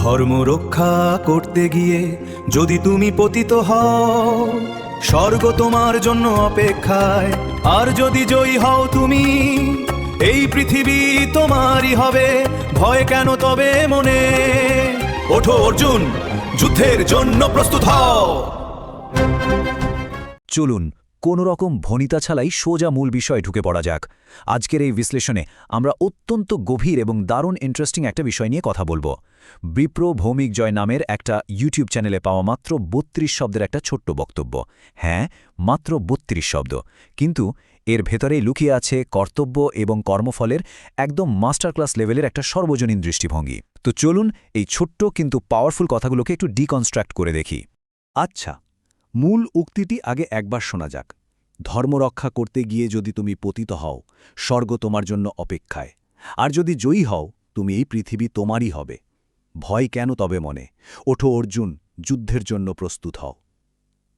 ধর্ম রক্ষা করতে গিয়ে যদি তুমি পতিত হও, স্বর্গ তোমার জন্য অপেক্ষায়। আর যদি জয়ী হও তুমি, এই পৃথিবী তোমারই হবে। ভয় কেন তবে মনে? ওঠো অর্জুন, যুদ্ধের জন্য প্রস্তুত হও। চলুন কোনো রকম ভনিতা ছাড়াই সোজা মূল বিষয়ে ঢুকে পড়া যাক। আজকের এই বিশ্লেষণে আমরা অত্যন্ত গভীর এবং দারুণ ইন্টারেস্টিং একটা বিষয় নিয়ে কথা বলবো। বিপ্র ভৌমিক জয় নামের একটা ইউটিউব চ্যানেলে পাওয়া মাত্র ৩২ শব্দের একটা ছোট্ট বক্তব্য। হ্যাঁ, মাত্র ৩২ শব্দ, কিন্তু এর ভেতরেই লুকিয়ে আছে কর্তব্য এবং কর্মফলের একদম মাস্টার ক্লাস লেভেলের একটা সর্বজনীন দৃষ্টিভঙ্গি। তো চলুন এই ছোট্ট কিন্তু পাওয়ারফুল কথাগুলোকে একটু ডিকনস্ট্রাক্ট করে দেখি। আচ্ছা, মূল উক্তিটি আগে একবার শোনা যাক। ধর্ম রক্ষা করতে গিয়ে যদি তুমি পতিত হও, স্বর্গ তোমার জন্য অপেক্ষায়। আর যদি জয়ী হও, তুমি এই পৃথিবী তোমারই হবে। ভয় কেন তবে মনে? ওঠো অর্জুন, যুদ্ধের জন্য প্রস্তুত হও।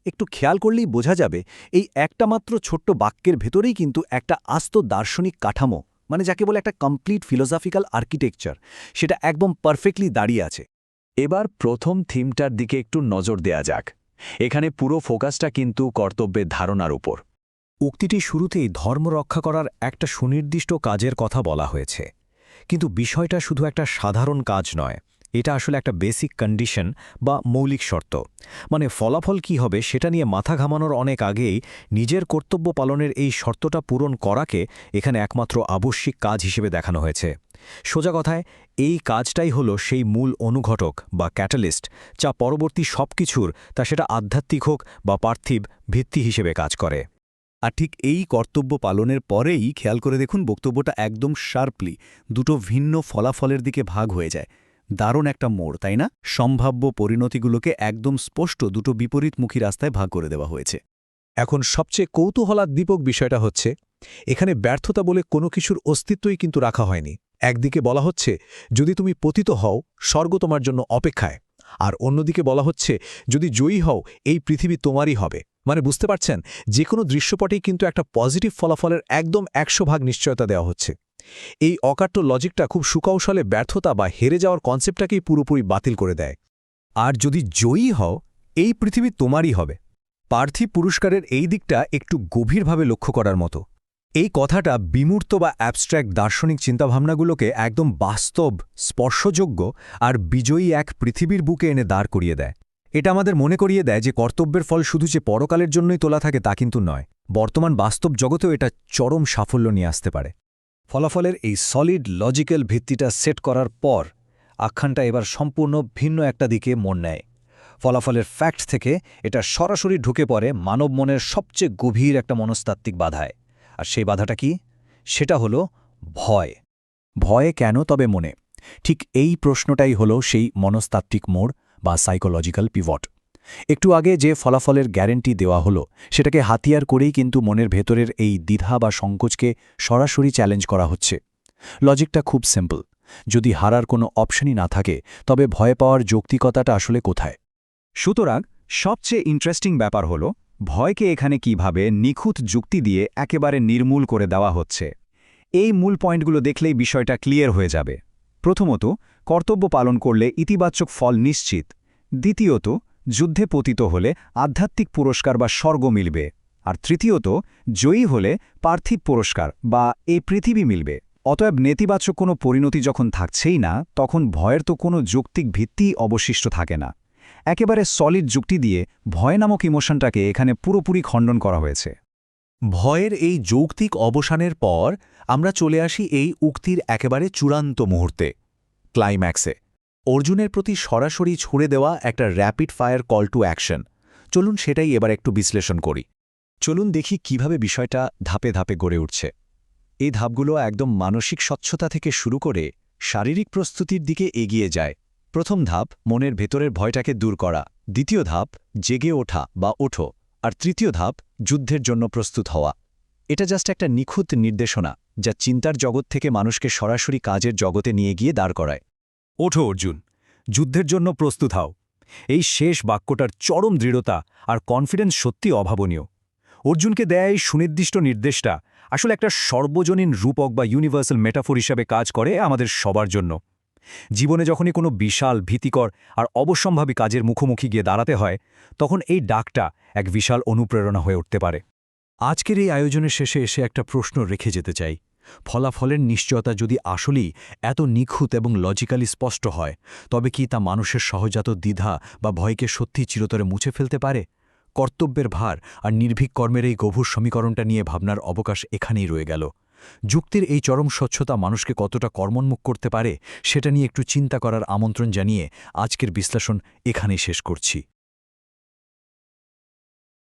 একটু খেয়াল করলেই বোঝা যাবে এই একটা মাত্র ছোট্ট বাক্যের ভেতরেই কিন্তু একটা আস্ত দার্শনিক কাঠামো, মানে যাকে বলে একটা কমপ্লিট ফিলোসফিক্যাল আর্কিটেকচার, সেটা একদম পারফেক্টলি দাঁড়িয়ে আছে। এবার প্রথম থিমটার দিকে একটু নজর দেয়া যাক। এখানে পুরো ফোকাসটা কিন্তু কর্তব্যের ধারণার উপর। উক্তিটি শুরুতেই ধর্ম রক্ষা করার একটা সুনির্দিষ্ট কাজের কথা বলা হয়েছে, কিন্তু বিষয়টা শুধু একটা সাধারণ কাজ নয়, এটা আসলে একটা বেসিক কন্ডিশন বা মৌলিক শর্ত। মানে ফলাফল কি হবে সেটা নিয়ে মাথা ঘামানোর অনেক আগেই নিজের কর্তব্য পালনের এই শর্তটা পূরণ করাকে এখানে একমাত্র আবশ্যিক কাজ হিসেবে দেখানো হয়েছে। সোজা কথায় এই কাজটাই হলো সেই মূল অনুঘটক বা ক্যাটালিস্ট, যা পরবর্তী সবকিছুর, তা সেটা আধ্যাত্মিক হোক বা পার্থিব, ভিত্তি হিসেবে কাজ করে। আর ঠিক এই কর্তব্য পালনের পরেই খেয়াল করে দেখুন, বক্তব্যটা একদম শার্পলি দুটো ভিন্ন ফলাফলের দিকে ভাগ হয়ে যায়। দারুণ একটা মোড়, তাই না? সম্ভাব্য পরিণতিগুলোকে একদম স্পষ্ট দুটো বিপরীতমুখী রাস্তায় ভাগ করে দেওয়া হয়েছে। এখন সবচেয়ে কৌতূহলোদ্দীপক বিষয়টা হচ্ছে, এখানে ব্যর্থতা বলে কোনো কিছুর অস্তিত্বই কিন্তু রাখা হয়নি। একদিকে বলা হচ্ছে যদি তুমি পতিত হও, স্বর্গ তোমার জন্য অপেক্ষায়। আর অন্যদিকে বলা হচ্ছে যদি জয়ী হও, এই পৃথিবী তোমারই হবে। মানে বুঝতে পারছেন, যে কোনো দৃশ্যপটেই কিন্তু একটা পজিটিভ ফলাফলের একদম ১০০% নিশ্চয়তা দেওয়া হচ্ছে। এই অকাট্য লজিকটা খুব সুকৌশলে ব্যর্থতা বা হেরে যাওয়ার কনসেপ্টটাকেই পুরোপুরি বাতিল করে দেয়। আর যদি জয়ী হও, এই পৃথিবী তোমারই হবে। পার্থিব পুরস্কারের এই দিকটা একটু গভীরভাবে লক্ষ্য করার মতো। এই কথাটা বিমূর্ত বা অ্যাবস্ট্র্যাক্ট দার্শনিক চিন্তাভাবনাগুলোকে একদম বাস্তব, স্পর্শযোগ্য আর বিজয়ী এক পৃথিবীর বুকে এনে দাঁড় করিয়ে দেয়। এটা আমাদের মনে করিয়ে দেয় যে কর্তব্যের ফল শুধু যে পরকালের জন্যই তোলা থাকে তা কিন্তু নয়, বর্তমান বাস্তব জগতেও এটা চরম সাফল্য নিয়ে আসতে পারে। ফলাফলের এই সলিড লজিক্যাল ভিত্তিটা সেট করার পর আখ্যানটা এবার সম্পূর্ণ ভিন্ন একটা দিকে মন নেয়। ফলাফলের ফ্যাক্ট থেকে এটা সরাসরি ঢুকে পড়ে মানব মনের সবচেয়ে গভীর একটা মনস্তাত্ত্বিক বাধায়। আর সেই বাধাটা কি? সেটা হলো ভয়। ভয় কেন তবে মনে? ঠিক এই প্রশ্নটাই হলো সেই মনস্তাত্ত্বিক মোড় বা সাইকোলজিক্যাল পিভট। একটু আগে যে ফলাফলের গ্যারেন্টি দেওয়া হলো, সেটাকে হাতিয়ার করেই কিন্তু মনের ভেতরের এই দ্বিধা বা সংকোচকে সরাসরি চ্যালেঞ্জ করা হচ্ছে। লজিকটা খুব সিম্পল। যদি হারার কোনো অপশনই না থাকে, তবে ভয় পাওয়ার যৌক্তিকতাটা আসলে কোথায়? সুতরাং সবচেয়ে ইন্টারেস্টিং ব্যাপার হলো ভয়কে এখানে কিভাবে নিখুঁত যুক্তি দিয়ে একেবারে নির্মূল করে দেওয়া হচ্ছে। এই মূল পয়েন্টগুলো দেখলেই বিষয়টা ক্লিয়ার হয়ে যাবে। প্রথমত, কর্তব্য পালন করলে ইতিবাচক ফল নিশ্চিত। দ্বিতীয়ত, যুদ্ধে পতিত হলে আধ্যাত্মিক পুরস্কার বা স্বর্গ মিলবে। আর তৃতীয়ত, জয়ী হলে পার্থিব পুরস্কার বা এই পৃথিবী মিলবে। অতএব নেতিবাচক কোনো পরিণতি যখন থাকছেই না, তখন ভয়ের তো কোনো যৌক্তিক ভিত্তিই অবশিষ্ট থাকে না। একেবারে সলিড যুক্তি দিয়ে ভয় নামক ইমোশনটাকে এখানে পুরোপুরি খণ্ডন করা হয়েছে। ভয়ের এই যৌক্তিক অবসানের পর আমরা চলে আসি এই উক্তির একেবারে চূড়ান্ত মুহূর্তে, ক্লাইম্যাক্সে। অর্জুনের প্রতি সরাসরি ছুড়ে দেওয়া একটা rapid fire call to action. চলুন সেটাই এবার একটু বিশ্লেষণ করি। চলুন দেখি কিভাবে বিষয়টা ধাপে ধাপে গড়ে উঠছে। এই ধাপগুলো একদম মানসিক স্বচ্ছতা থেকে শুরু করে শারীরিক প্রস্তুতির দিকে এগিয়ে যায়। প্রথম ধাপ, মনের ভেতরের ভয়টাকে দূর করা। দ্বিতীয় ধাপ, জেগে ওঠা বা ওঠো। আর তৃতীয় ধাপ, যুদ্ধের জন্য প্রস্তুত হওয়া। এটা জাস্ট একটা নিখুঁত নির্দেশনা, যা চিন্তার জগৎ থেকে মানুষকে সরাসরি কাজের জগতে নিয়ে গিয়ে দাঁড় করায়। ওঠো অর্জুন, যুদ্ধের জন্য প্রস্তুত হও। এই শেষ বাক্যটার চরম দৃঢ়তা আর কনফিডেন্স সত্যি অভাবনীয়। অর্জুনকে দেয়া এই সুনির্দিষ্ট নির্দেশটা আসলে একটা সর্বজনীন রূপক বা ইউনিভার্সাল মেটাফোর হিসাবে কাজ করে আমাদের সবার জন্য। জীবনে যখনই কোনো বিশাল ভীতিকর আর অবশ্যম্ভাবী কাজের মুখোমুখি গিয়ে দাঁড়াতে হয় তখন এই ডাকটা এক বিশাল অনুপ্রেরণা হয়ে উঠতে পারে। আজকের এই আয়োজনের শেষে এসে একটা প্রশ্ন রেখে যেতে চাই। ফলাফলের নিশ্চয়তা যদি আসলেই এত নিখুঁত এবং লজিক্যালি স্পষ্ট হয়, তবে কি তা মানুষের সহজাত দ্বিধা বা ভয়কে সত্যি চিরতরে মুছে ফেলতে পারে? কর্তব্যের ভার আর নির্ভীক কর্মের এই গভীর সমীকরণটা নিয়ে ভাবনার অবকাশ এখানেই রয়ে গেল। যুক্তির এই চরম স্বচ্ছতা মানুষকে কতটা কর্মোন্মুখ করতে পারে সেটা নিয়ে একটু চিন্তা করার আমন্ত্রণ জানিয়ে আজকের বিশ্লেষণ এখানেই শেষ করছি।